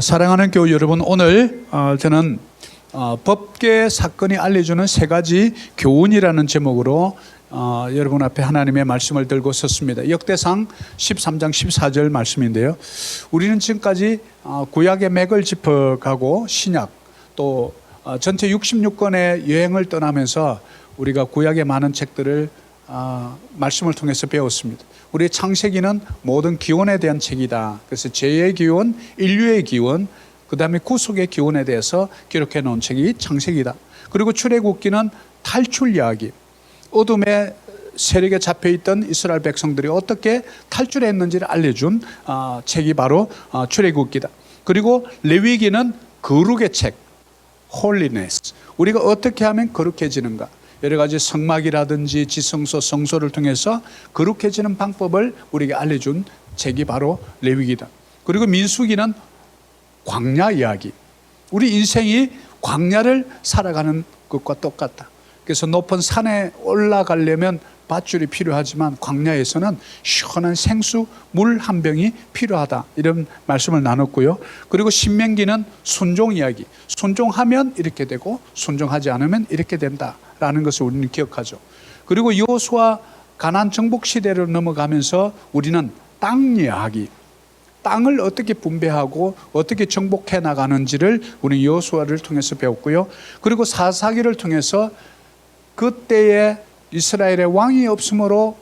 사랑하는 교우 여러분, 오늘 저는 법계 사건이 알려주는 세 가지 교훈이라는 제목으로 여러분 앞에 하나님의 말씀을 들고 섰습니다. 역대상 13장 14절 말씀인데요. 우리는 지금까지 구약의 맥을 짚어가고 신약 또 전체 66권의 여행을 떠나면서 우리가 구약의 많은 책들을 말씀을 통해서 배웠습니다. 우리의 창세기는 모든 기원에 대한 책이다. 그래서 죄의 기원, 인류의 기원, 그 다음에 구속의 기원에 대해서 기록해 놓은 책이 창세기다. 그리고 출애굽기는 탈출 이야기, 어둠의 세력에 잡혀있던 이스라엘 백성들이 어떻게 탈출했는지를 알려준 책이 바로 출애굽기다. 그리고 레위기는 거룩의 책, 홀리네스, 우리가 어떻게 하면 거룩해지는가, 여러 가지 성막이라든지 지성소, 성소를 통해서 거룩해지는 방법을 우리에게 알려준 책이 바로 레위기다. 그리고 민수기는 광야 이야기, 우리 인생이 광야를 살아가는 것과 똑같다. 그래서 높은 산에 올라가려면 밧줄이 필요하지만 광야에서는 시원한 생수 물 한 병이 필요하다, 이런 말씀을 나눴고요. 그리고 신명기는 순종 이야기, 순종하면 이렇게 되고 순종하지 않으면 이렇게 된다라는 것을 우리는 기억하죠. 그리고 여호수아 가나안 정복 시대를 넘어가면서 우리는 땅 이야기, 땅을 어떻게 분배하고 어떻게 정복해 나가는지를 우리 여호수아를 통해서 배웠고요. 그리고 사사기를 통해서 그때의 이스라엘의 왕이 없으므로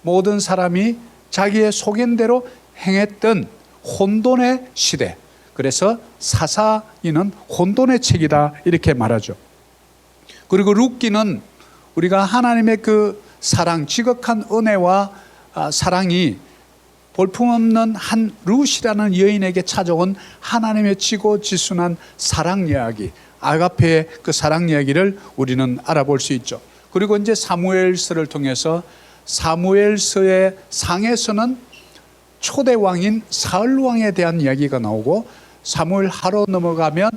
모든 사람이 자기의 소견대로 행했던 혼돈의 시대, 그래서 사사기는 혼돈의 책이다, 이렇게 말하죠. 그리고 룻기는 우리가 하나님의 그 사랑, 지극한 은혜와 사랑이 볼품없는 한 룻이라는 여인에게 찾아온 하나님의 지고지순한 사랑 이야기, 아가페의 그 사랑 이야기를 우리는 알아볼 수 있죠. 그리고 이제 사무엘서를 통해서 사무엘서의 상에서는 초대 왕인 사울 왕에 대한 이야기가 나오고, 사무엘 하로 넘어가면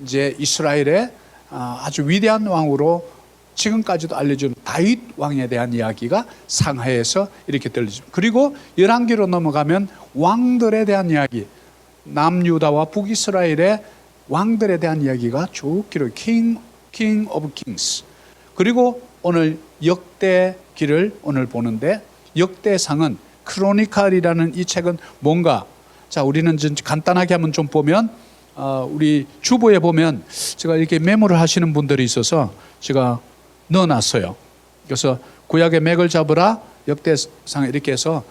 이제 이스라엘의 아주 위대한 왕으로 지금까지도 알려준 다윗 왕에 대한 이야기가 상하에서 이렇게 들리죠. 그리고 열왕기로 넘어가면 왕들에 대한 이야기, 남유다와 북이스라엘의 왕들에 대한 이야기가 쭉 기록, King of Kings. 그리고 오늘 역대기를 오늘 보는데, 역대상은 크로니칼이라는 이 책은 뭔가, 자, 우리는 좀 간단하게 한번 좀 보면, 우리 주보에 보면 제가 이렇게 메모를 하시는 분들이 있어서 제가 넣어놨어요. 그래서 구약의 맥을 잡으라, 역대상 이렇게 해서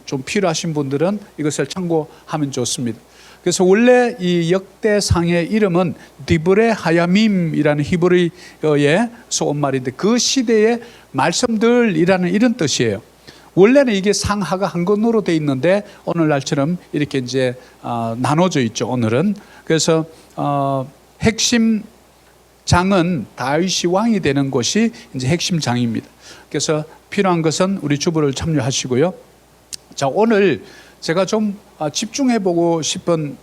좀 필요하신 분들은 이것을 참고하면 좋습니다. 그래서 원래 이 역대상의 이름은 디브레 하야밈이라는 히브리어에서 온 말인데, 그 시대의 말씀들이라는 이런 뜻이에요. 원래는 이게 상하가 한 권으로 돼 있는데 오늘날처럼 이렇게 이제 나눠져 있죠, 오늘은. 그래서 핵심 장은 다윗이 왕이 되는 곳이 이제 핵심 장입니다. 그래서 필요한 것은 우리 주보를 참여하시고요. 자, 오늘 제가 좀 집중해 보고 싶은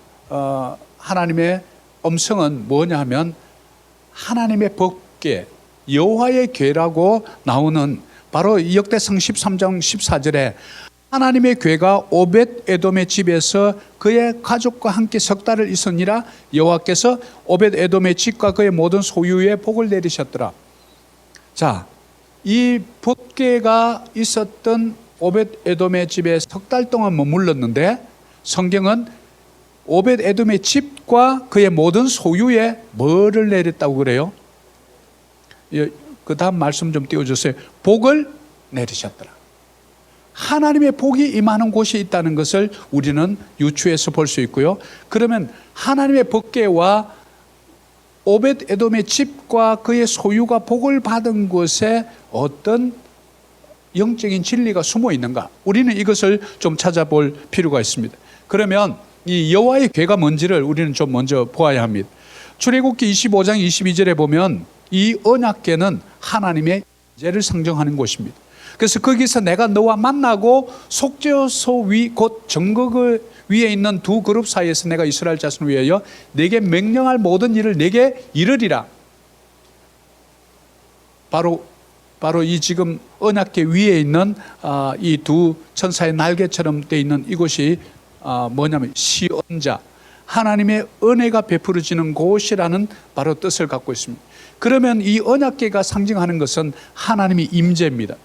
하나님의 음성은 뭐냐 하면, 하나님의 법궤, 여호와의 궤라고 나오는 바로 역대상 13장 14절에 하나님의 궤가 오벳 에돔의 집에서 그의 가족과 함께 석 달을 있으니라, 여호와께서 오벳 에돔의 집과 그의 모든 소유에 복을 내리셨더라. 자, 이 법궤가 있었던 오벳 에돔의 집에 석 달 동안 머물렀는데, 성경은 오벳 에돔의 집과 그의 모든 소유에 뭐를 내렸다고 그래요? 그 다음 말씀 좀 띄워주세요. 복을 내리셨더라. 하나님의 복이 임하는 곳이 있다는 것을 우리는 유추해서 볼 수 있고요. 그러면 하나님의 법궤와 오벳 에돔의 집과 그의 소유가 복을 받은 곳에 어떤 영적인 진리가 숨어 있는가, 우리는 이것을 좀 찾아볼 필요가 있습니다. 그러면 이 여호와의 궤가 뭔지를 우리는 좀 먼저 보아야 합니다. 출애굽기 25장 22절에 보면 이 언약궤는 하나님의 임재를 상징하는 곳입니다. 그래서 거기서 내가 너와 만나고 속죄소 위 곧 정거 위에 있는 두 그룹 사이에서 내가 이스라엘 자손을 위하여 내게 명령할 모든 일을 내게 이르리라. 바로 이 지금 언약궤 위에 있는 이 두 천사의 날개처럼 되어 있는 이곳이 뭐냐면 시언자, 하나님의 은혜가 베풀어지는 곳이라는 바로 뜻을 갖고 있습니다. 그러면 이 언약궤가 상징하는 것은 하나님의 임재입니다.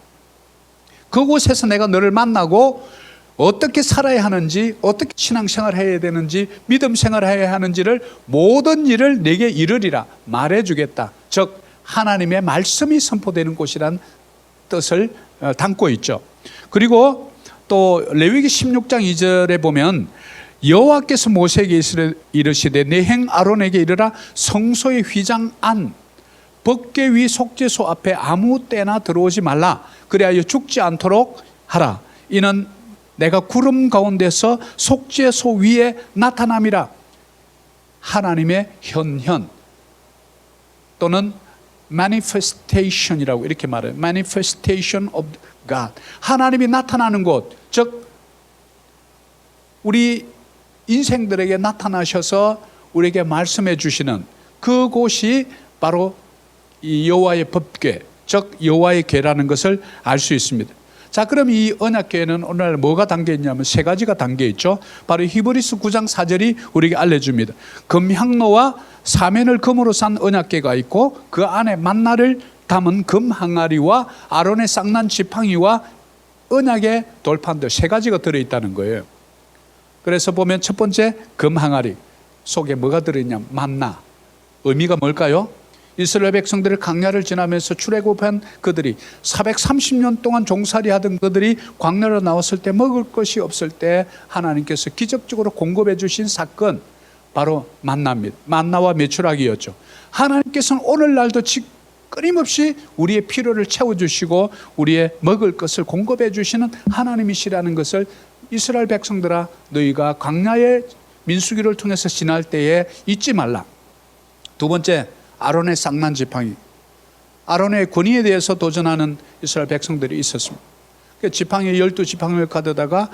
그곳에서 내가 너를 만나고 어떻게 살아야 하는지, 어떻게 신앙생활을 해야 되는지, 믿음 생활을 해야 하는지를 모든 일을 내게 이르리라 말해주겠다. 즉 하나님의 말씀이 선포되는 곳이란 뜻을 담고 있죠. 그리고 또 레위기 16장 2절에 보면 여호와께서 모세에게 이르시되 내 행 아론에게 이르라 성소의 휘장 안 법궤 위 속죄소 앞에 아무 때나 들어오지 말라 그리하여 죽지 않도록 하라. 이는 내가 구름 가운데서 속죄소 위에 나타남이라. 하나님의 현현 또는 manifestation이라고 이렇게 말해요. manifestation of God. 하나님이 나타나는 곳, 즉 우리 인생들에게 나타나셔서 우리에게 말씀해 주시는 그곳이 바로 이 여호와의 법궤, 즉 여호와의 궤라는 것을 알 수 있습니다. 자, 그럼 이 언약궤에는 오늘 뭐가 담겨 있냐면 세 가지가 담겨 있죠. 바로 히브리서 9장 4절이 우리에게 알려줍니다. 금향로와 사면을 금으로 산 언약궤가 있고 그 안에 만나를 담은 금 항아리와 아론의 쌍난 지팡이와 언약의 돌판들 세 가지가 들어있다는 거예요. 그래서 보면 첫 번째 금 항아리 속에 뭐가 들어있냐, 만나. 의미가 뭘까요? 이스라엘 백성들의 광야를 지나면서 출애굽한 그들이 430년 동안 종살이 하던 그들이 광야로 나왔을 때 먹을 것이 없을 때 하나님께서 기적적으로 공급해 주신 사건, 바로 만나입니다. 만나와 메추라기였죠. 하나님께서는 오늘날도 끊임없이 우리의 필요를 채워주시고 우리의 먹을 것을 공급해 주시는 하나님이시라는 것을 이스라엘 백성들아 너희가 광야의 민수기를 통해서 지날 때에 잊지 말라. 두 번째, 아론의 쌍난 지팡이. 아론의 권위에 대해서 도전하는 이스라엘 백성들이 있었습니다. 지팡이 12지팡이를 가져다가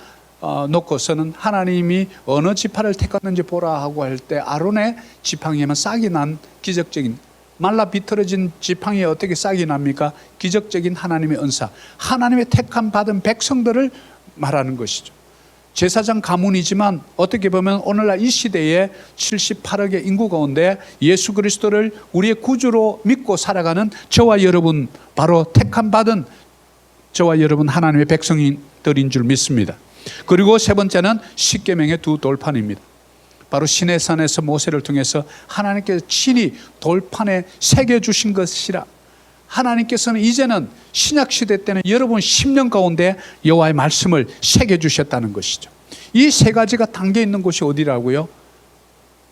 놓고서는 하나님이 어느 지파를 택했는지 보라 하고 할 때 아론의 지팡이에만 싹이 난 기적적인, 말라 비틀어진 지팡이에 어떻게 싹이 납니까? 기적적인 하나님의 은사, 하나님의 택함 받은 백성들을 말하는 것이죠. 제사장 가문이지만 어떻게 보면 오늘날 이 시대에 78억의 인구 가운데 예수 그리스도를 우리의 구주로 믿고 살아가는 저와 여러분, 바로 택함 받은 저와 여러분 하나님의 백성들인 줄 믿습니다. 그리고 세 번째는 십계명의 두 돌판입니다. 바로 시내산에서 모세를 통해서 하나님께서 친히 돌판에 새겨주신 것이라. 하나님께서는 이제는 신약시대 때는 여러분 10년 가운데 여호와의 말씀을 새겨주셨다는 것이죠. 이 세 가지가 담겨 있는 곳이 어디라고요?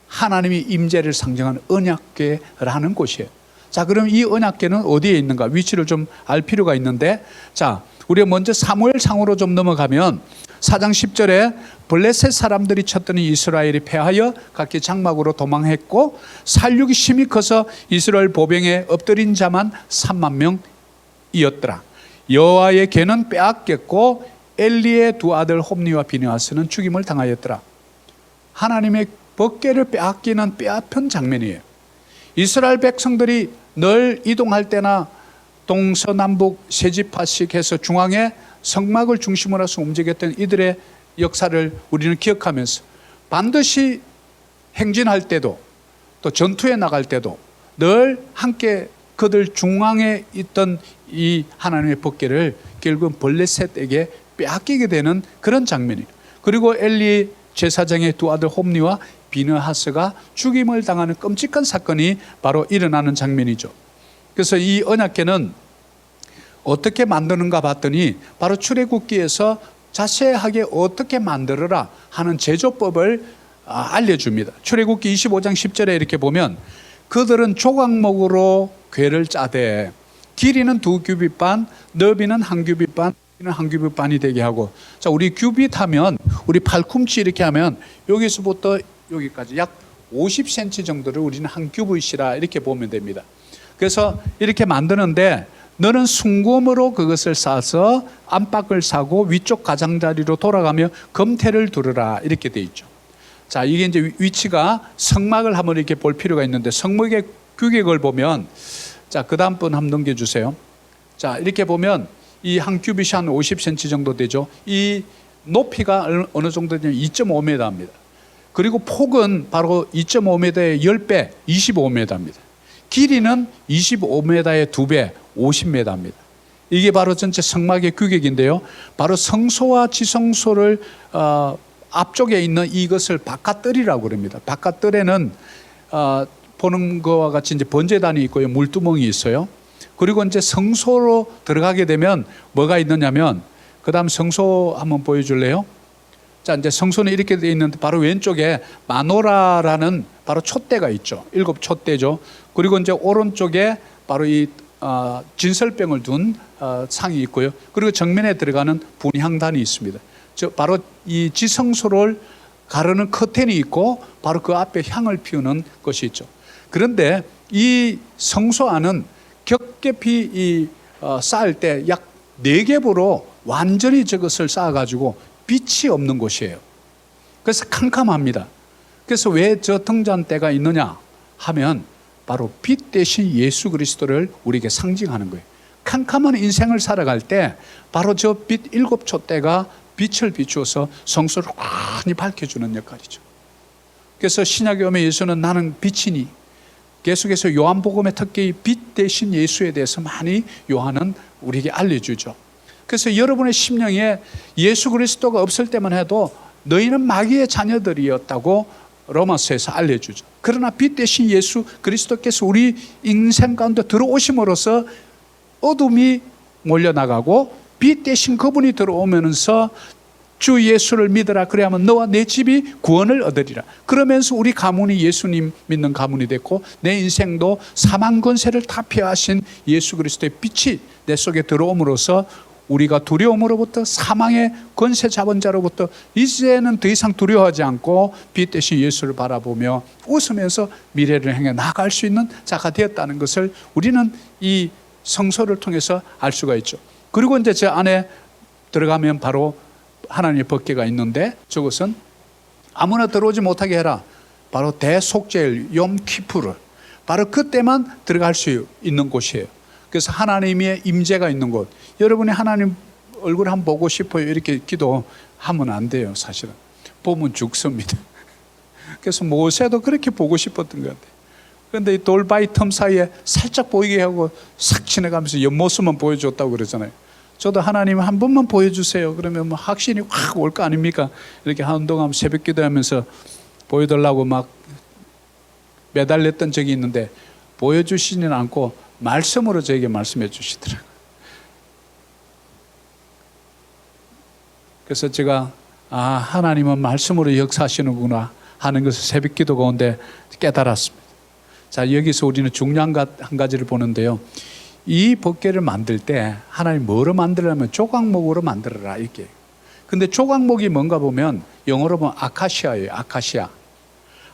하나님이 임재를 상징하는 언약궤라는 곳이에요. 자, 그럼 이 언약궤는 어디에 있는가? 위치를 좀 알 필요가 있는데, 자, 우리가 먼저 사무엘상으로 좀 넘어가면 4장 10절에 블레셋 사람들이 쳤더니 이스라엘이 패하여 각기 장막으로 도망했고 살육이 심히 커서 이스라엘 보병에 엎드린 자만 3만 명이었더라. 여호와의 궤는 빼앗겼고 엘리의 두 아들 홈니와 비느하스는 죽임을 당하였더라. 하나님의 법궤를 빼앗기는 빼앗은 장면이에요. 이스라엘 백성들이 늘 이동할 때나 동서남북 세 지파씩 해서 중앙에 성막을 중심으로 해서 움직였던 이들의 역사를 우리는 기억하면서 반드시 행진할 때도 또 전투에 나갈 때도 늘 함께 그들 중앙에 있던 이 하나님의 법궤를 결국 블레셋에게 빼앗기게 되는 그런 장면이에요. 그리고 엘리 제사장의 두 아들 홈니와 비느하스가 죽임을 당하는 끔찍한 사건이 바로 일어나는 장면이죠. 그래서 이 언약궤는 어떻게 만드는가 봤더니 바로 출애굽기에서 자세하게 어떻게 만들어라 하는 제조법을 알려줍니다. 출애굽기 25장 10절에 이렇게 보면 그들은 조각목으로 궤를 짜되 길이는 2규빗 반, 너비는 1규빗 반, 길이는 1규빗 반이 되게 하고, 자, 우리 규빗 하면 우리 팔꿈치 이렇게 하면 여기서부터 여기까지 약 50cm 정도를 우리는 한 규빗이라 이렇게 보면 됩니다. 그래서 이렇게 만드는데 너는 순금으로 그것을 싸서 안팎을 사고 위쪽 가장자리로 돌아가며 금태를 두르라 이렇게 돼 있죠. 자, 이게 이제 위치가 성막을 한번 이렇게 볼 필요가 있는데 성막의 규격을 보면, 자, 그 다음 분 한번 넘겨주세요. 자, 이렇게 보면 이 한 규빗이 한 50cm 정도 되죠. 이 높이가 어느 정도 되냐면 2.5m입니다. 그리고 폭은 바로 2.5m의 10배, 25m입니다. 길이는 25m의 2배, 50m입니다. 이게 바로 전체 성막의 규격인데요. 바로 성소와 지성소를 앞쪽에 있는 이것을 바깥뜰이라고 그럽니다. 바깥뜰에는 보는 것과 같이 이제 번제단이 있고요, 물두멍이 있어요. 그리고 이제 성소로 들어가게 되면 뭐가 있느냐면, 그다음 성소 한번 보여줄래요? 자, 이제 성소는 이렇게 되어 있는데 바로 왼쪽에 마노라라는 바로 촛대가 있죠. 7 촛대죠. 그리고 이제 오른쪽에 바로 이 진설병을 둔 상이 있고요. 그리고 정면에 들어가는 분향단이 있습니다. 바로 이 지성소를 가르는 커튼이 있고 바로 그 앞에 향을 피우는 것이 있죠. 그런데 이 성소 안은 겹겹이 쌓을 때 약 4겹으로 완전히 저것을 쌓아가지고 빛이 없는 곳이에요. 그래서 캄캄합니다. 그래서 왜 저 등잔대가 있느냐 하면 바로 빛 대신 예수 그리스도를 우리에게 상징하는 거예요. 캄캄한 인생을 살아갈 때 바로 저 빛 7 촛대가 빛을 비추어서 성소를 환히 밝혀주는 역할이죠. 그래서 신약에 오면 예수는 나는 빛이니, 계속해서 요한복음의 특히 빛 대신 예수에 대해서 많이 요한은 우리에게 알려주죠. 그래서 여러분의 심령에 예수 그리스도가 없을 때만 해도 너희는 마귀의 자녀들이었다고 로마서에서 알려주죠. 그러나 빛 대신 예수 그리스도께서 우리 인생 가운데 들어오심으로써 어둠이 몰려나가고 빛 대신 그분이 들어오면서 주 예수를 믿으라 그래야만 너와 내 집이 구원을 얻으리라. 그러면서 우리 가문이 예수님 믿는 가문이 됐고 내 인생도 사망 권세를 다 폐하신 예수 그리스도의 빛이 내 속에 들어옴으로써 우리가 두려움으로부터 사망의 권세 잡은 자로부터 이제는 더 이상 두려워하지 않고 빛 대신 예수를 바라보며 웃으면서 미래를 향해 나아갈 수 있는 자가 되었다는 것을 우리는 이 성소를 통해서 알 수가 있죠. 그리고 이제 저 안에 들어가면 바로 하나님의 법궤가 있는데 저것은 아무나 들어오지 못하게 해라. 바로 대속죄일 욤키푸르, 바로 그때만 들어갈 수 있는 곳이에요. 그래서 하나님의 임재가 있는 곳. 여러분이 하나님 얼굴 한번 보고 싶어요 이렇게 기도하면 안 돼요. 사실은 보면 죽습니다. 그래서 모세도 그렇게 보고 싶었던 것 같아요. 그런데 이 돌바위 틈 사이에 살짝 보이게 하고 싹 지나가면서 옆모습만 보여줬다고 그러잖아요. 저도 하나님 한 번만 보여주세요. 그러면 뭐 확신이 확 올 거 아닙니까? 이렇게 한동안 새벽 기도하면서 보여달라고 막 매달렸던 적이 있는데 보여주시지는 않고 말씀으로 저에게 말씀해 주시더라고요. 그래서 제가 하나님은 말씀으로 역사하시는구나 하는 것을 새벽 기도 가운데 깨달았습니다. 자, 여기서 우리는 중요한 한 가지를 보는데요. 이 법궤를 만들 때 하나님 뭐로 만들려면 조각목으로 만들어라 이렇게. 근데 조각목이 뭔가 보면 영어로 보면 아카시아예요. 아카시아.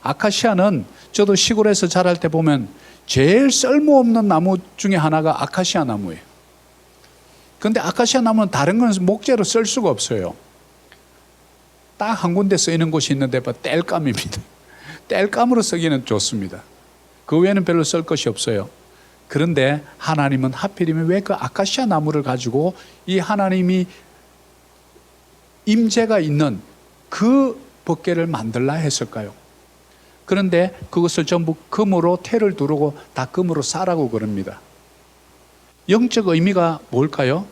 아카시아는 저도 시골에서 자랄 때 보면 제일 쓸모없는 나무 중에 하나가 아카시아 나무예요. 그런데 아카시아 나무는 다른 건 목재로 쓸 수가 없어요. 딱 한 군데 쓰이는 곳이 있는데 땔감입니다. 땔감으로 쓰기는 좋습니다. 그 외에는 별로 쓸 것이 없어요. 그런데 하나님은 하필이면 왜 그 아카시아 나무를 가지고 이 하나님이 임재가 있는 그 법궤를 만들라 했을까요? 그런데 그것을 전부 금으로 테를 두르고 다 금으로 싸라고 그럽니다. 영적 의미가 뭘까요?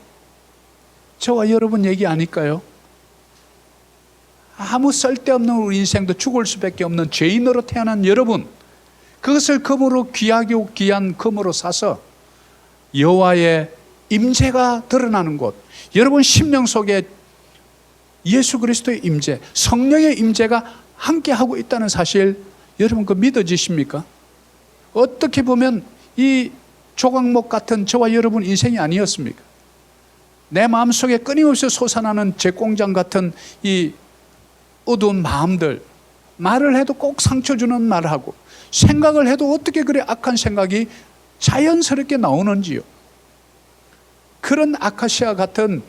저와 여러분 얘기 아닐까요? 아무 쓸데없는 우리 인생도 죽을 수밖에 없는 죄인으로 태어난 여러분, 그것을 금으로 귀하고 귀한 금으로 사서 여호와의 임재가 드러나는 곳, 여러분 심령 속에 예수 그리스도의 임재, 성령의 임재가 함께하고 있다는 사실 여러분 그 믿어지십니까? 어떻게 보면 이 조각목 같은 저와 여러분 인생이 아니었습니까? 내 마음속에 끊임없이 솟아나는 재공장 같은 이 어두운 마음들, 말을 해도 꼭 상처 주는 말을 하고 생각을 해도 어떻게 그래 악한 생각이 자연스럽게 나오는지요. 그런 아카시아 같은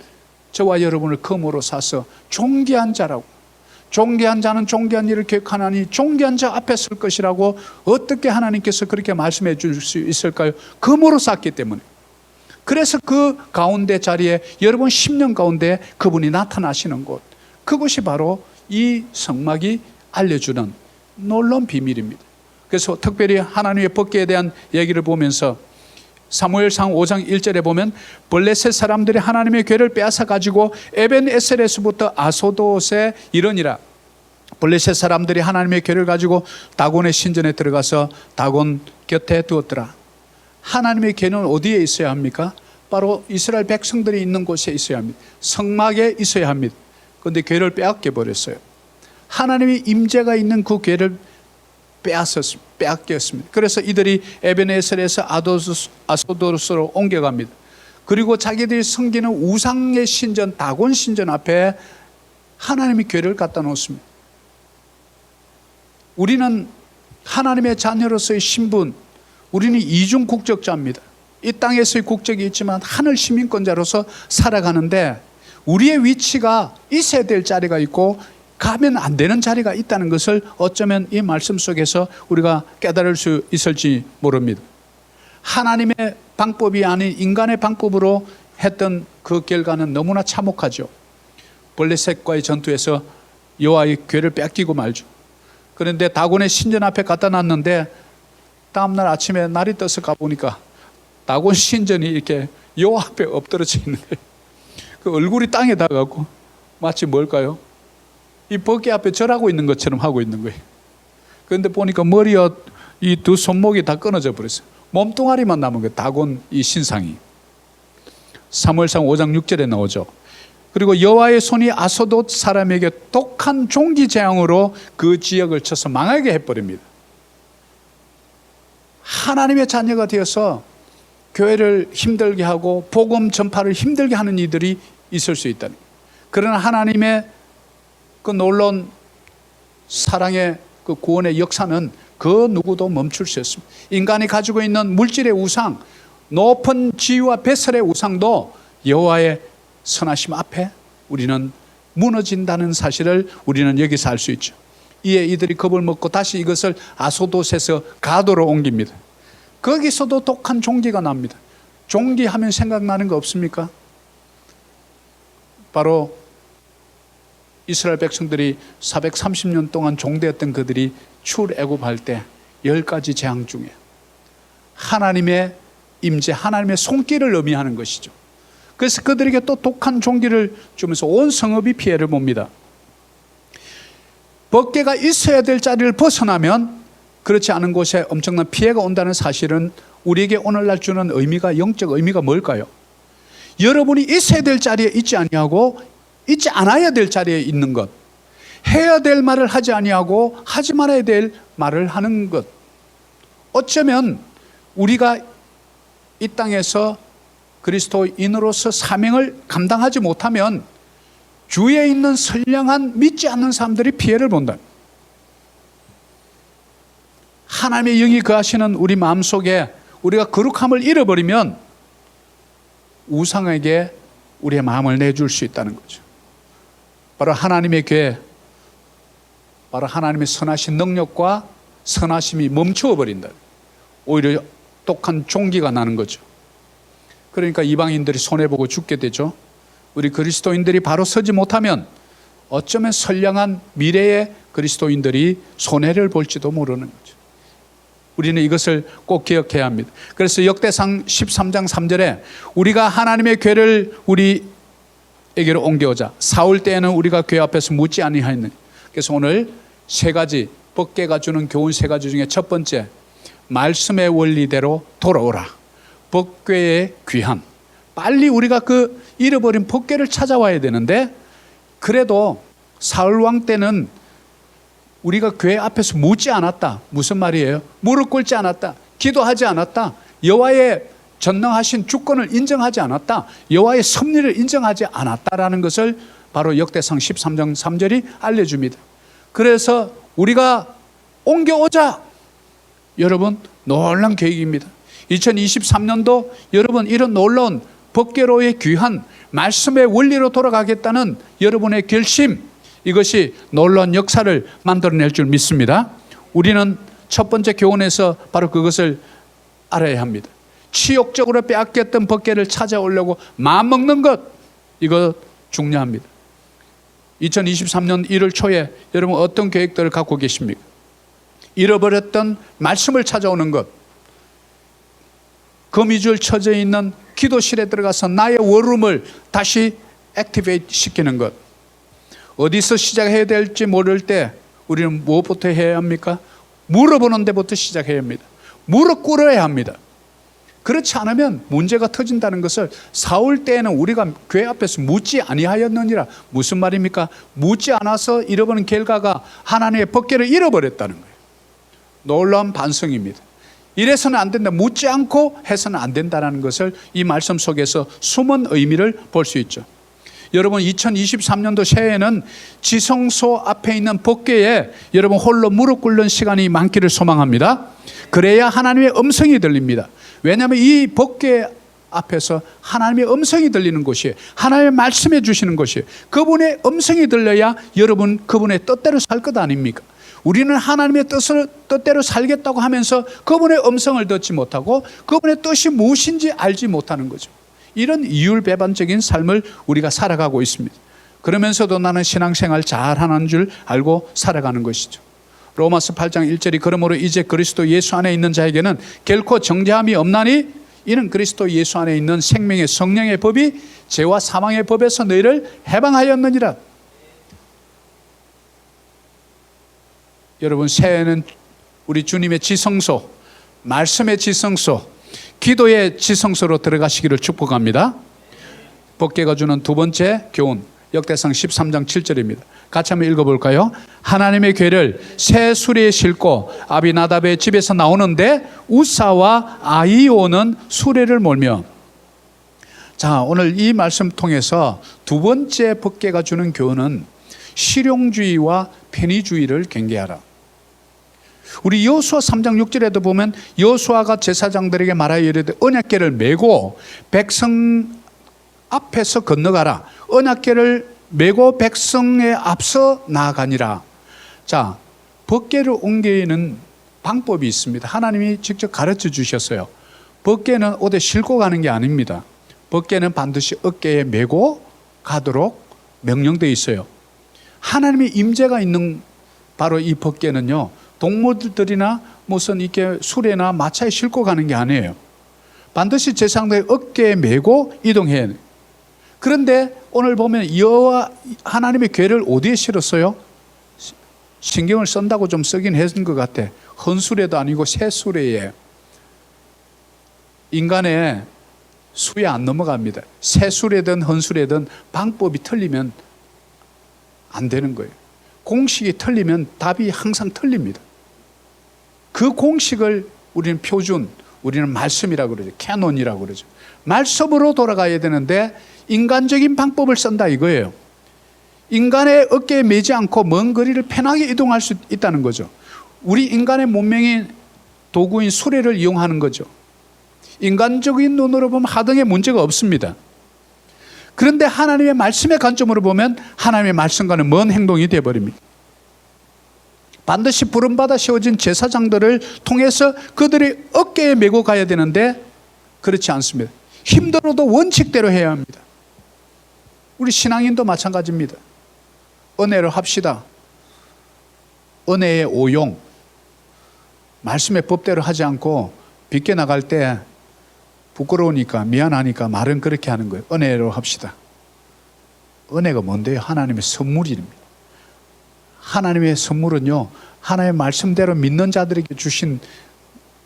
저와 여러분을 금으로 사서 존귀한 자라고, 존귀한 자는 존귀한 일을 계획하나니 존귀한 자 앞에 설 것이라고 어떻게 하나님께서 그렇게 말씀해 줄 수 있을까요? 금으로 샀기 때문에. 그래서 그 가운데 자리에 여러분 심령 가운데 그분이 나타나시는 곳, 그것이 바로 이 성막이 알려주는 놀라운 비밀입니다. 그래서 특별히 하나님의 법궤에 대한 얘기를 보면서 사무엘상 5장 1절에 보면 블레셋 사람들이 하나님의 궤를 빼앗아 가지고 에벤에셀에서부터 아소돗에 이르니라. 블레셋 사람들이 하나님의 궤를 가지고 다곤의 신전에 들어가서 다곤 곁에 두었더라. 하나님의 궤는 어디에 있어야 합니까? 바로 이스라엘 백성들이 있는 곳에 있어야 합니다. 성막에 있어야 합니다. 그런데 궤를 빼앗겨 버렸어요. 하나님의 임재가 있는 그 궤를 빼앗겼습니다. 그래서 이들이 에베네셀에서 아소도스로 옮겨갑니다. 그리고 자기들이 섬기는 우상의 신전 다곤 신전 앞에 하나님의 궤를 갖다 놓습니다. 우리는 하나님의 자녀로서의 신분, 우리는 이중 국적자입니다. 이 땅에서의 국적이 있지만 하늘 시민권자로서 살아가는데 우리의 위치가 있어야 될 자리가 있고 가면 안 되는 자리가 있다는 것을 어쩌면 이 말씀 속에서 우리가 깨달을 수 있을지 모릅니다. 하나님의 방법이 아닌 인간의 방법으로 했던 그 결과는 너무나 참혹하죠. 블레셋과의 전투에서 여호와의 궤를 뺏기고 말죠. 그런데 다곤의 신전 앞에 갖다 놨는데 다음날 아침에 날이 떠서 가보니까 다곤 신전이 이렇게 여호와 앞에 엎드러져 있는 거예요. 그 얼굴이 땅에 닿아갖고 마치 뭘까요? 이 법궤 앞에 절하고 있는 것처럼 하고 있는 거예요. 그런데 보니까 머리와 이 두 손목이 다 끊어져 버렸어요. 몸뚱아리만 남은 거예요. 다곤 이 신상이. 사무엘상 5장 6절에 나오죠. 그리고 여호와의 손이 아소돗 사람에게 독한 종기 재앙으로 그 지역을 쳐서 망하게 해버립니다. 하나님의 자녀가 되어서 교회를 힘들게 하고 복음 전파를 힘들게 하는 이들이 있을 수 있다는 거예요. 그러나 하나님의 그 놀라운 사랑의 그 구원의 역사는 그 누구도 멈출 수 없습니다. 인간이 가지고 있는 물질의 우상, 높은 지위와 배설의 우상도 여호와의 선하심 앞에 우리는 무너진다는 사실을 우리는 여기서 알 수 있죠. 이에 이들이 겁을 먹고 다시 이것을 아소돗에서 가도로 옮깁니다. 거기서도 독한 종기가 납니다. 종기하면 생각나는 거 없습니까? 바로 이스라엘 백성들이 430년 동안 종되었던 그들이 출애굽할 때 10가지 재앙 중에 하나님의 임재, 하나님의 손길을 의미하는 것이죠. 그래서 그들에게 또 독한 종기를 주면서 온 성읍이 피해를 봅니다. 법궤가 있어야 될 자리를 벗어나면 그렇지 않은 곳에 엄청난 피해가 온다는 사실은 우리에게 오늘날 주는 의미가, 영적 의미가 뭘까요? 여러분이 있어야 될 자리에 있지 아니하고 있지 않아야 될 자리에 있는 것, 해야 될 말을 하지 아니하고 하지 말아야 될 말을 하는 것. 어쩌면 우리가 이 땅에서 그리스도인으로서 사명을 감당하지 못하면 주위에 있는 선량한 믿지 않는 사람들이 피해를 본다. 하나님의 영이 거하시는 우리 마음속에 우리가 거룩함을 잃어버리면 우상에게 우리의 마음을 내줄 수 있다는 거죠. 바로 하나님의 궤, 바로 하나님의 선하신 능력과 선하심이 멈추어 버린다. 오히려 독한 종기가 나는 거죠. 그러니까 이방인들이 손해보고 죽게 되죠. 우리 그리스도인들이 바로 서지 못하면 어쩌면 선량한 미래의 그리스도인들이 손해를 볼지도 모르는 거죠. 우리는 이것을 꼭 기억해야 합니다. 그래서 역대상 13장 3절에 우리가 하나님의 궤를 우리에게로 옮겨오자. 사울 때에는 우리가 궤 앞에서 묻지 아니하였느니. 그래서 오늘 세 가지, 법궤가 주는 교훈 세 가지 중에 첫 번째, 말씀의 원리대로 돌아오라. 법궤의 귀한. 빨리 우리가 그 잃어버린 법궤를 찾아와야 되는데, 그래도 사울 왕 때는 우리가 궤 앞에서 묻지 않았다. 무슨 말이에요? 무릎 꿇지 않았다. 기도하지 않았다. 여호와의 전능하신 주권을 인정하지 않았다. 여호와의 섭리를 인정하지 않았다라는 것을 바로 역대상 13장 3절이 알려줍니다. 그래서 우리가 옮겨오자. 여러분, 놀라운 계획입니다. 2023년도 여러분 이런 놀라운 법궤로의 귀한 말씀의 원리로 돌아가겠다는 여러분의 결심, 이것이 놀라운 역사를 만들어낼 줄 믿습니다. 우리는 첫 번째 교훈에서 바로 그것을 알아야 합니다. 치욕적으로 빼앗겼던 법궤를 찾아오려고 마음먹는 것, 이거 중요합니다. 2023년 1월 초에 여러분 어떤 계획들을 갖고 계십니까? 잃어버렸던 말씀을 찾아오는 것, 거미줄 쳐져 있는 기도실에 들어가서 나의 워룸을 다시 액티베이트 시키는 것. 어디서 시작해야 될지 모를 때 우리는 무엇부터 해야 합니까? 물어보는 데부터 시작해야 합니다. 무릎 꿇어야 합니다. 그렇지 않으면 문제가 터진다는 것을 사울 때에는 우리가 교회 앞에서 묻지 아니하였느니라. 무슨 말입니까? 묻지 않아서 잃어버린 결과가 하나님의 법궤를 잃어버렸다는 거예요. 놀라운 반성입니다. 이래서는 안 된다. 묻지 않고 해서는 안 된다는 것을 이 말씀 속에서 숨은 의미를 볼 수 있죠. 여러분 2023년도 새해에는 지성소 앞에 있는 법궤에 여러분 홀로 무릎 꿇는 시간이 많기를 소망합니다. 그래야 하나님의 음성이 들립니다. 왜냐하면 이 법궤 앞에서 하나님의 음성이 들리는 곳이에요. 하나님의 말씀해 주시는 곳이에요. 그분의 음성이 들려야 여러분 그분의 뜻대로 살 것 아닙니까? 우리는 하나님의 뜻대로 살겠다고 하면서 그분의 음성을 듣지 못하고 그분의 뜻이 무엇인지 알지 못하는 거죠. 이런 이율배반적인 삶을 우리가 살아가고 있습니다. 그러면서도 나는 신앙생활 잘하는 줄 알고 살아가는 것이죠. 로마서 8장 1절이 그러므로 이제 그리스도 예수 안에 있는 자에게는 결코 정죄함이 없나니 이는 그리스도 예수 안에 있는 생명의 성령의 법이 죄와 사망의 법에서 너희를 해방하였느니라. 여러분 새해는 우리 주님의 지성소, 말씀의 지성소, 기도의 지성소로 들어가시기를 축복합니다. 법궤가 주는 두 번째 교훈, 역대상 13장 7절입니다. 같이 한번 읽어볼까요? 하나님의 궤를 새 수레에 싣고 아비나답의 집에서 나오는데 우사와 아히오는 수레를 몰며. 자, 오늘 이 말씀 통해서 두 번째 법궤가 주는 교훈은 실용주의와 편의주의를 경계하라. 우리 여호수아 3장 6절에도 보면 여호수아가 제사장들에게 말하여 이르되 언약궤를 메고 백성 앞에서 건너가라. 언약궤를 메고 백성에 앞서 나아가니라. 자, 법궤를 옮기는 방법이 있습니다. 하나님이 직접 가르쳐 주셨어요. 법궤는 어디 싣고 가는 게 아닙니다. 법궤는 반드시 어깨에 메고 가도록 명령되어 있어요. 하나님의 임재가 있는 바로 이 법궤는요, 동물들이나 무슨 이렇게 수레나 마차에 싣고 가는 게 아니에요. 반드시 제사장들의 어깨에 메고 이동해야 해요. 그런데 오늘 보면 여호와 하나님의 궤를 어디에 실었어요? 신경을 쓴다고 좀 쓰긴 했는 것 같아. 헌수레도 아니고 새수레예요. 인간의 수에 안 넘어갑니다. 새수레든 헌수레든 방법이 틀리면 안 되는 거예요. 공식이 틀리면 답이 항상 틀립니다. 그 공식을 우리는 표준, 우리는 말씀이라고 그러죠. 캐논이라고 그러죠. 말씀으로 돌아가야 되는데 인간적인 방법을 쓴다 이거예요. 인간의 어깨에 매지 않고 먼 거리를 편하게 이동할 수 있다는 거죠. 우리 인간의 문명인 도구인 수레를 이용하는 거죠. 인간적인 눈으로 보면 하등의 문제가 없습니다. 그런데 하나님의 말씀의 관점으로 보면 하나님의 말씀과는 먼 행동이 되어버립니다. 반드시 부름받아 세워진 제사장들을 통해서 그들이 어깨에 메고 가야 되는데 그렇지 않습니다. 힘들어도 원칙대로 해야 합니다. 우리 신앙인도 마찬가지입니다. 은혜를 합시다. 은혜의 오용, 말씀의 법대로 하지 않고 빗게 나갈 때 부끄러우니까 미안하니까 말은 그렇게 하는 거예요. 은혜로 합시다. 은혜가 뭔데요? 하나님의 선물입니다. 하나님의 선물은요, 하나님의 말씀대로 믿는 자들에게 주신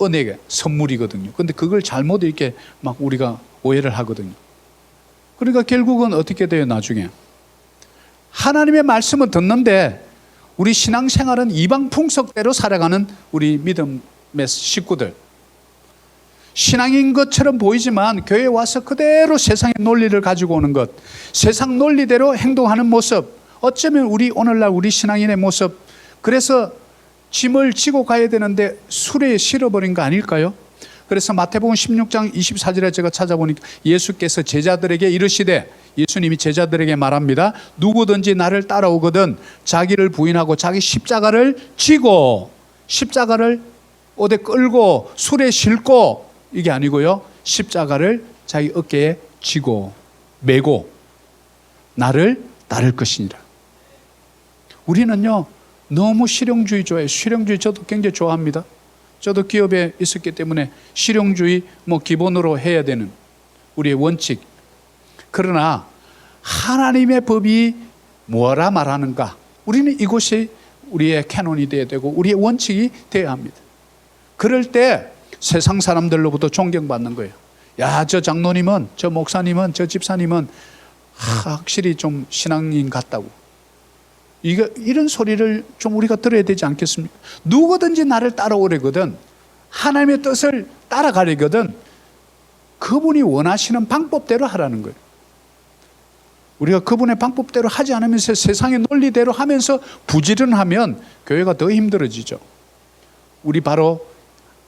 은혜가 선물이거든요. 근데 그걸 잘못 이렇게 막 우리가 오해를 하거든요. 그러니까 결국은 어떻게 돼요? 나중에 하나님의 말씀은 듣는데 우리 신앙생활은 이방 풍속대로 살아가는 우리 믿음의 식구들, 신앙인 것처럼 보이지만 교회에 와서 그대로 세상의 논리를 가지고 오는 것, 세상 논리대로 행동하는 모습, 어쩌면 우리 오늘날 우리 신앙인의 모습, 그래서 짐을 지고 가야 되는데 수레에 실어버린 거 아닐까요? 그래서 마태복음 16장 24절에 제가 찾아보니까 예수께서 제자들에게 이르시되, 예수님이 제자들에게 말합니다. 누구든지 나를 따라오거든 자기를 부인하고 자기 십자가를 지고, 십자가를 어디 끌고 수레에 싣고 이게 아니고요, 십자가를 자기 어깨에 지고 메고 나를 따를 것이니라. 우리는요, 너무 실용주의 좋아해요. 실용주의 저도 굉장히 좋아합니다. 저도 기업에 있었기 때문에 실용주의 기본으로 해야 되는 우리의 원칙. 그러나 하나님의 법이 뭐라 말하는가? 우리는 이것이 우리의 캐논이 되어야 되고 우리의 원칙이 되어야 합니다. 그럴 때 세상 사람들로부터 존경받는 거예요. 야, 저 장로님은, 저 목사님은, 저 집사님은 확실히 좀 신앙인 같다고. 이런 소리를 좀 우리가 들어야 되지 않겠습니까? 누구든지 나를 따라오려거든, 하나님의 뜻을 따라가려거든, 그분이 원하시는 방법대로 하라는 거예요. 우리가 그분의 방법대로 하지 않으면서 세상의 논리대로 하면서 부지런하면 교회가 더 힘들어지죠. 우리 바로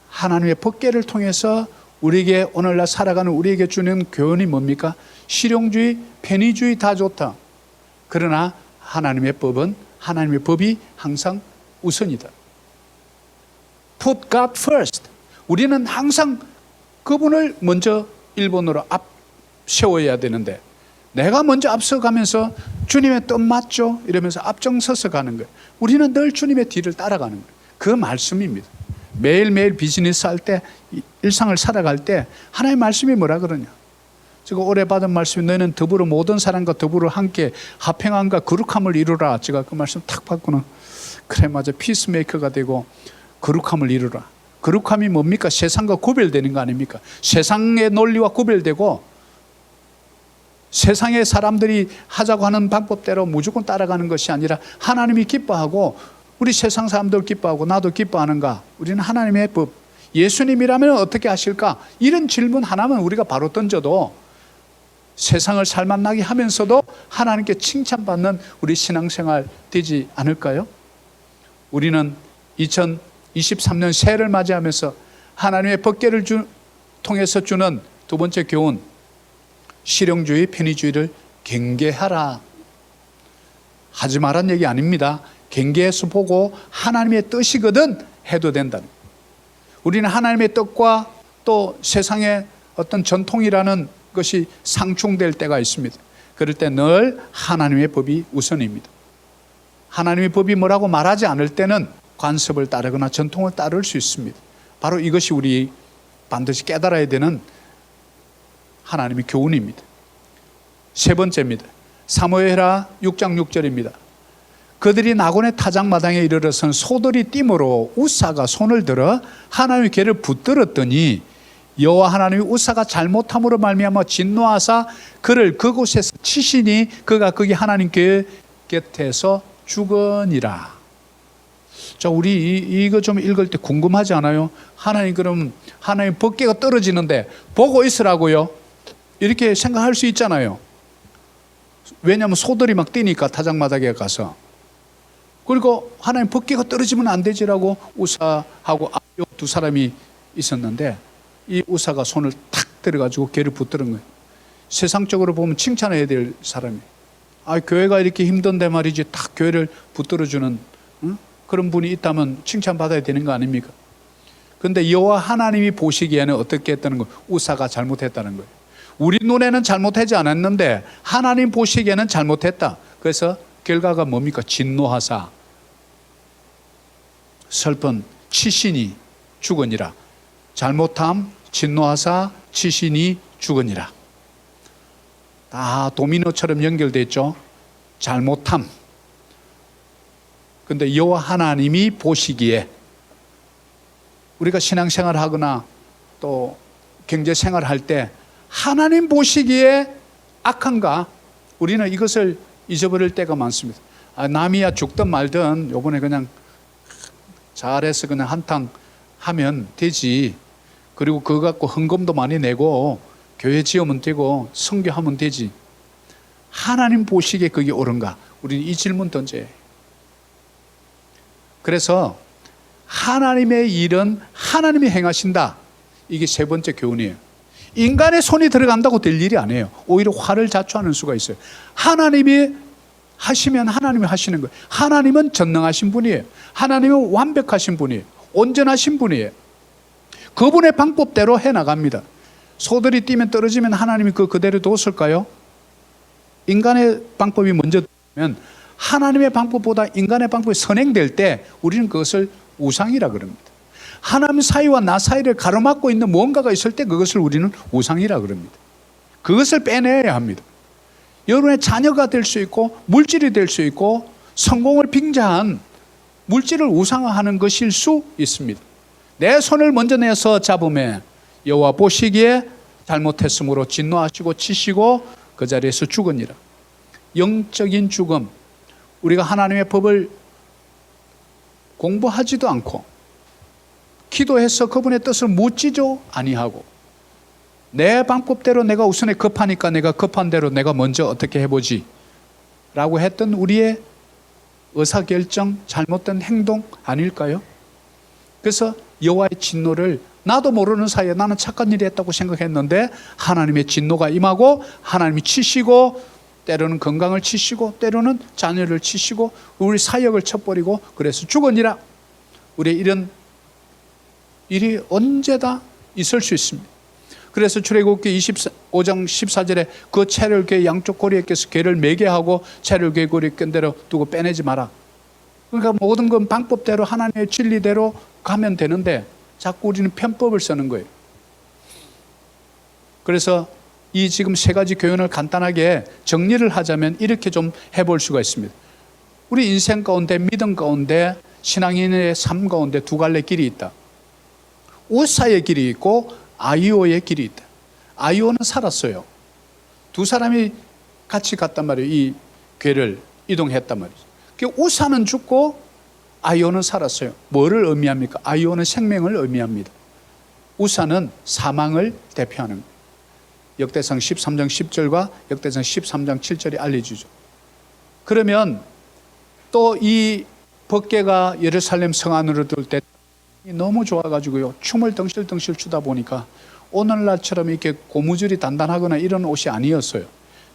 하나님의 법궤를 통해서 우리에게 오늘날 살아가는 우리에게 주는 교훈이 뭡니까? 실용주의, 편의주의 다 좋다. 그러나 하나님의 법이 항상 우선이다. Put God first. 우리는 항상 그분을 먼저 일본으로 세워야 되는데, 내가 먼저 앞서가면서 주님의 뜻 맞죠? 이러면서 앞장서서 가는 거예요. 우리는 늘 주님의 뒤를 따라가는 거예요. 그 말씀입니다. 매일매일 비즈니스 할 때, 일상을 살아갈 때 하나님의 말씀이 뭐라 그러냐? 제가 올해 받은 말씀이 너희는 더불어 모든 사람과 더불어 함께 화평함과 거룩함을 이루라. 제가 그 말씀 탁 받고는 그래, 맞아, 피스메이커가 되고 거룩함을 이루라. 거룩함이 뭡니까? 세상과 구별되는 거 아닙니까? 세상의 논리와 구별되고 세상의 사람들이 하자고 하는 방법대로 무조건 따라가는 것이 아니라 하나님이 기뻐하고 우리 세상 사람들 기뻐하고 나도 기뻐하는가? 우리는 하나님의 법, 예수님이라면 어떻게 하실까? 이런 질문 하나만 우리가 바로 던져도 세상을 살만나게 하면서도 하나님께 칭찬받는 우리 신앙생활 되지 않을까요? 우리는 2023년 새해를 맞이하면서 하나님의 법궤를 통해서 주는 두 번째 교훈, 실용주의, 편의주의를 경계하라. 하지 말란 얘기 아닙니다. 경계해서 보고 하나님의 뜻이거든 해도 된다는. 우리는 하나님의 뜻과 또 세상의 어떤 전통이라는 것이 상충될 때가 있습니다. 그럴 때 늘 하나님의 법이 우선입니다. 하나님의 법이 뭐라고 말하지 않을 때는 관습을 따르거나 전통을 따를 수 있습니다. 바로 이것이 우리 반드시 깨달아야 되는 하나님의 교훈입니다. 세 번째입니다. 사무엘하 6장 6절입니다. 그들이 나곤의 타작마당에 이르러선 소들이 띠므로 우사가 손을 들어 하나님의 궤를 붙들었더니 여호와 하나님이 우사가 잘못함으로 말미암아 진노하사 그를 그곳에서 치시니 그가 거기 하나님 궤 곁에서 죽으니라. 자, 우리 이거 좀 읽을 때 궁금하지 않아요? 그럼 하나님 법궤가 떨어지는데 보고 있으라고요? 이렇게 생각할 수 있잖아요. 왜냐하면 소들이 막 뛰니까 타작마당에 가서. 그리고 하나님 법궤가 떨어지면 안 되지라고 우사하고 아비오 두 사람이 있었는데 이 우사가 손을 탁 들어가지고 궤를 붙드는 거예요. 세상적으로 보면 칭찬해야 될 사람이. 교회가 이렇게 힘든데 말이지 딱 교회를 붙들어주는 그런 분이 있다면 칭찬받아야 되는 거 아닙니까? 그런데 여호와 하나님이 보시기에는 어떻게 했다는 거예요? 우사가 잘못했다는 거예요. 우리 눈에는 잘못하지 않았는데 하나님 보시기에는 잘못했다. 그래서 결과가 뭡니까? 진노하사 슬픈 치신이 죽으니라. 잘못함, 진노하사, 치신이 죽으니라. 다 도미노처럼 연결되어 있죠. 잘못함. 근데 여호와 하나님이 보시기에, 우리가 신앙생활 하거나 또 경제생활 할 때 하나님 보시기에 악한가? 우리는 이것을 잊어버릴 때가 많습니다. 남이야 죽든 말든 요번에 그냥 잘해서 그냥 한탕 하면 되지. 그리고 그거 갖고 헌금도 많이 내고 교회 지으면 되고 선교하면 되지. 하나님 보시기에 그게 옳은가? 우리는 이 질문 던져야 해요. 그래서 하나님의 일은 하나님이 행하신다. 이게 세 번째 교훈이에요. 인간의 손이 들어간다고 될 일이 아니에요. 오히려 화를 자초하는 수가 있어요. 하나님이 하시면 하나님이 하시는 거예요. 하나님은 전능하신 분이에요. 하나님은 완벽하신 분이에요. 온전하신 분이에요. 그분의 방법대로 해나갑니다. 소들이 뛰면 떨어지면 하나님이 그대로 뒀을까요? 인간의 방법이 먼저 되면 하나님의 방법보다 인간의 방법이 선행될 때 우리는 그것을 우상이라 그럽니다. 하나님 사이와 나 사이를 가로막고 있는 무언가가 있을 때 그것을 우리는 우상이라 그럽니다. 그것을 빼내야 합니다. 여러분의 자녀가 될 수 있고 물질이 될 수 있고 성공을 빙자한 물질을 우상화하는 것일 수 있습니다. 내 손을 먼저 내서 잡음에 여호와 보시기에 잘못했으므로 진노하시고 치시고 그 자리에서 죽으니라. 영적인 죽음, 우리가 하나님의 법을 공부하지도 않고 기도해서 그분의 뜻을 묻지도 아니하고 내 방법대로 내가 우선에 급하니까 내가 급한 대로 내가 먼저 어떻게 해보지 라고 했던 우리의 의사결정, 잘못된 행동 아닐까요? 그래서 여호와의 진노를 나도 모르는 사이에 나는 착한 일이 했다고 생각했는데 하나님의 진노가 임하고 하나님이 치시고 때로는 건강을 치시고 때로는 자녀를 치시고 우리 사역을 쳐버리고 그래서 죽으니라. 우리 이런 일이 언제다 있을 수 있습니다. 그래서 출애굽기 25장 14절에 그 채를 궤 양쪽 고리에 껴서 궤를 매게 하고 채를 궤 고리에 끈 대로 두고 빼내지 마라. 그러니까 모든 건 방법대로 하나님의 진리대로 가면 되는데 자꾸 우리는 편법을 쓰는 거예요. 그래서 이 지금 세 가지 교훈을 간단하게 정리를 하자면 이렇게 좀 해볼 수가 있습니다. 우리 인생 가운데 믿음 가운데 신앙인의 삶 가운데 두 갈래 길이 있다. 우사의 길이 있고 아이오의 길이 있다. 아이오는 살았어요. 두 사람이 같이 갔단 말이에요. 이 궤를 이동했단 말이죠. 우사는 죽고 아이오는 살았어요. 뭐를 의미합니까? 아이오는 생명을 의미합니다. 우사는 사망을 대표하는 거예요. 역대상 13장 10절과 역대상 13장 7절이 알려주죠. 그러면 또 이 법궤가 예루살렘 성 안으로 들어올 때 너무 좋아가지고요. 춤을 덩실덩실 추다 보니까 오늘날처럼 이렇게 고무줄이 단단하거나 이런 옷이 아니었어요.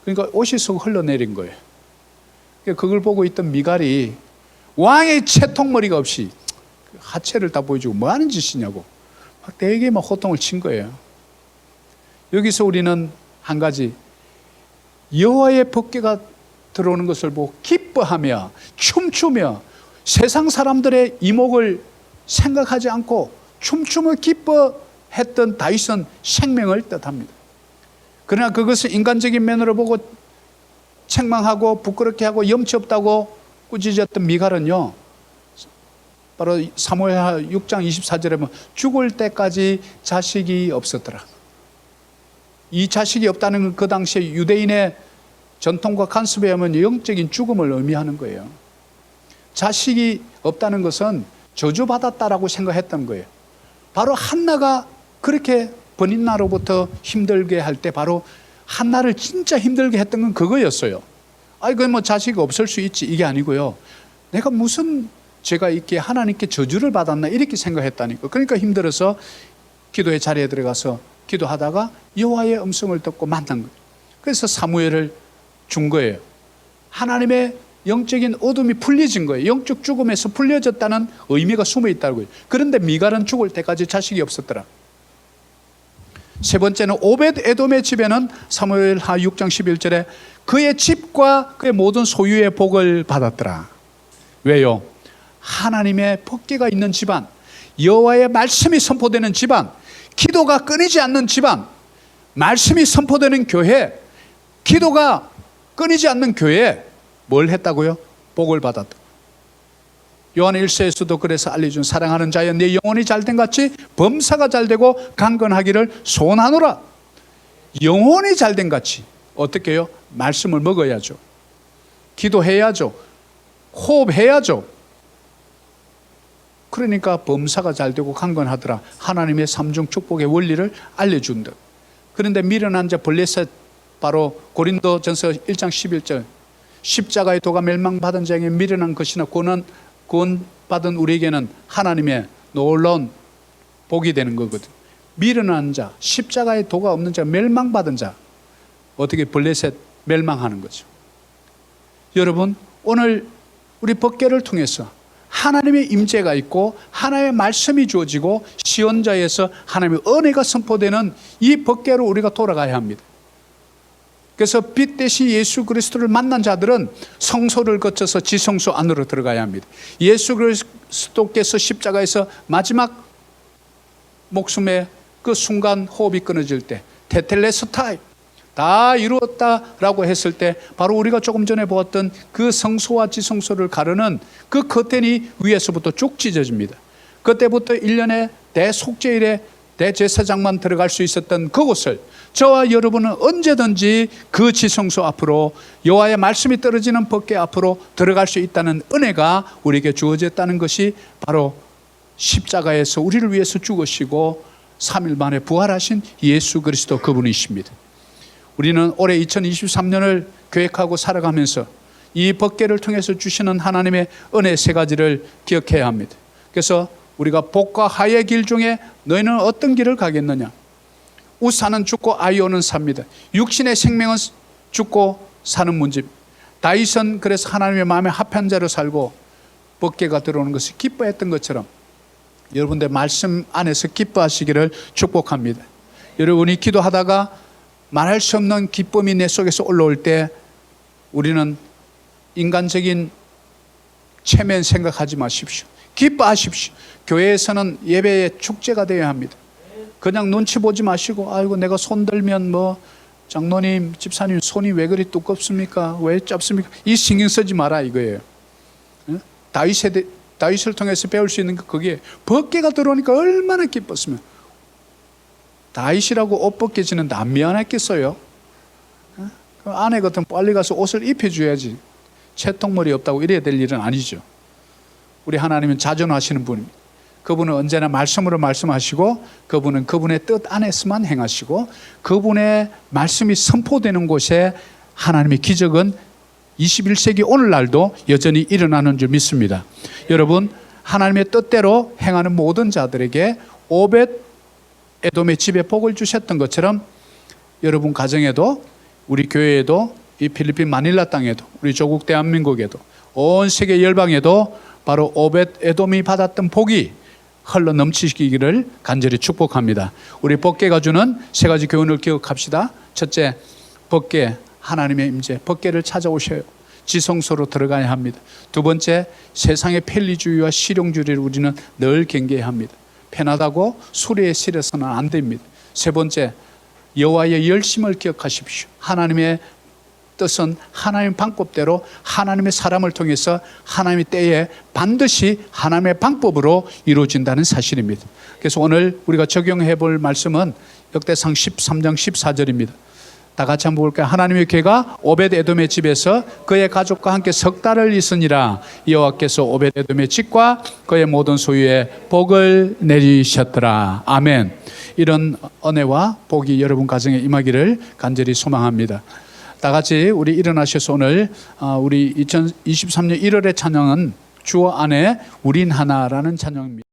그러니까 옷이 쏙 흘러내린 거예요. 그걸 보고 있던 미갈이 왕의 채통머리가 없이 하체를 다 보여주고 뭐 하는 짓이냐고 막 되게 막 호통을 친 거예요. 여기서 우리는 한 가지, 여호와의 법궤가 들어오는 것을 보고 기뻐하며 춤추며 세상 사람들의 이목을 생각하지 않고 춤추며 기뻐했던 다윗은 생명을 뜻합니다. 그러나 그것을 인간적인 면으로 보고 책망하고 부끄럽게 하고 염치 없다고 꾸짖었던 미갈은요, 바로 사무엘하 6장 24절에 보면 죽을 때까지 자식이 없었더라. 이 자식이 없다는 건 그 당시에 유대인의 전통과 관습에 의하면 영적인 죽음을 의미하는 거예요. 자식이 없다는 것은 저주받았다라고 생각했던 거예요. 바로 한나가 그렇게 번인나로부터 힘들게 할 때 바로 한나를 진짜 힘들게 했던 건 그거였어요. 아이, 그 뭐 자식이 없을 수 있지, 이게 아니고요. 내가 무슨 죄가 있기에 하나님께 저주를 받았나 이렇게 생각했다니까. 그러니까 힘들어서 기도의 자리에 들어가서 기도하다가 여호와의 음성을 듣고 만난 거예요. 그래서 사무엘을 준 거예요. 하나님의 영적인 어둠이 풀려진 거예요. 영적 죽음에서 풀려졌다는 의미가 숨어 있다고요. 그런데 미갈은 죽을 때까지 자식이 없었더라. 세 번째는 오벳 에돔의 집에는 사무엘하 6장 11절에 그의 집과 그의 모든 소유의 복을 받았더라. 왜요? 하나님의 법궤가 있는 집안, 여호와의 말씀이 선포되는 집안, 기도가 끊이지 않는 집안, 말씀이 선포되는 교회, 기도가 끊이지 않는 교회, 뭘 했다고요? 복을 받았다. 요한 1서에서도 그래서 알려준 사랑하는 자여 내 영혼이 잘된 같이 범사가 잘되고 강건하기를 소원하노라. 영혼이 잘된 같이 어떻게 해요? 말씀을 먹어야죠. 기도해야죠. 호흡해야죠. 그러니까 범사가 잘되고 강건하더라. 하나님의 삼중 축복의 원리를 알려준다. 그런데 미련한 자 블레셋, 바로 고린도전서 1장 11절, 십자가의 도가 멸망받은 자에게 미련한 것이나 구원받은 우리에게는 하나님의 놀라운 복이 되는 거거든. 미련한 자, 십자가의 도가 없는 자, 멸망받은 자, 어떻게 블레셋 멸망하는 거죠. 여러분, 오늘 우리 법궤를 통해서 하나님의 임재가 있고 하나님의 말씀이 주어지고 시온자에서 하나님의 은혜가 선포되는 이 법궤로 우리가 돌아가야 합니다. 그래서 빛 대신 예수 그리스도를 만난 자들은 성소를 거쳐서 지성소 안으로 들어가야 합니다. 예수 그리스도께서 십자가에서 마지막 목숨의 그 순간 호흡이 끊어질 때 테텔레스타이 다 이루었다라고 했을 때 바로 우리가 조금 전에 보았던 그 성소와 지성소를 가르는 그 커튼이 위에서부터 쭉 찢어집니다. 그때부터 1년에 대속죄일에 대제사장만 들어갈 수 있었던 그곳을 저와 여러분은 언제든지 그 지성소 앞으로 여호와의 말씀이 떨어지는 법궤 앞으로 들어갈 수 있다는 은혜가 우리에게 주어졌다는 것이 바로 십자가에서 우리를 위해서 죽으시고 3일 만에 부활하신 예수 그리스도 그분이십니다. 우리는 올해 2023년을 계획하고 살아가면서 이 법궤를 통해서 주시는 하나님의 은혜 세 가지를 기억해야 합니다. 그래서 우리가 복과 하의 길 중에 너희는 어떤 길을 가겠느냐? 우사는 죽고 아이오는 삽니다. 육신의 생명은 죽고 사는 문제. 다윗은 그래서 하나님의 마음에 합한 자로 살고 법궤가 들어오는 것을 기뻐했던 것처럼 여러분들 말씀 안에서 기뻐하시기를 축복합니다. 여러분이 기도하다가 말할 수 없는 기쁨이 내 속에서 올라올 때 우리는 인간적인 체면 생각하지 마십시오. 기뻐하십시오. 교회에서는 예배의 축제가 되어야 합니다. 그냥 눈치 보지 마시고 아이고 내가 손 들면 뭐 장로님 집사님 손이 왜 그리 두껍습니까? 왜 짧습니까? 이 신경 쓰지 마라 이거예요. 다윗을 통해서 배울 수 있는 게 그게 법궤가 들어오니까 얼마나 기뻤으면 다윗이라고 옷 벗겨지는데 안 미안했겠어요? 그 아내 같은 빨리 가서 옷을 입혀줘야지. 채통머리 없다고 이래야 될 일은 아니죠. 우리 하나님은 자존하시는 분입니다. 그분은 언제나 말씀으로 말씀하시고 그분은 그분의 뜻 안에서만 행하시고 그분의 말씀이 선포되는 곳에 하나님의 기적은 21세기 오늘날도 여전히 일어나는 줄 믿습니다. 여러분 하나님의 뜻대로 행하는 모든 자들에게 오벳 에돔의 집에 복을 주셨던 것처럼 여러분 가정에도 우리 교회에도 이 필리핀 마닐라 땅에도 우리 조국 대한민국에도 온 세계 열방에도 바로 오벳 에돔이 받았던 복이 흘러 넘치기를 간절히 축복합니다. 우리 법궤가 주는 세 가지 교훈을 기억합시다. 첫째, 법궤 하나님의 임재, 법궤를 찾아오셔요. 지성소로 들어가야 합니다. 두 번째, 세상의 편리주의와 실용주의를 우리는 늘 경계해야 합니다. 편하다고 수레에 실어서는 안 됩니다. 세 번째, 여호와의 열심을 기억하십시오. 하나님의 뜻은 하나님의 방법대로 하나님의 사람을 통해서 하나님의 때에 반드시 하나님의 방법으로 이루어진다는 사실입니다. 그래서 오늘 우리가 적용해 볼 말씀은 역대상 13장 14절입니다. 다 같이 한번 볼까요? 하나님의 궤가 오벳 에돔의 집에서 그의 가족과 함께 석 달을 있으니라. 여호와께서 오벳 에돔의 집과 그의 모든 소유에 복을 내리셨더라. 아멘. 이런 은혜와 복이 여러분 가정에 임하기를 간절히 소망합니다. 다 같이 우리 일어나셔서 오늘 우리 2023년 1월의 찬양은 주어 안에 우린 하나라는 찬양입니다.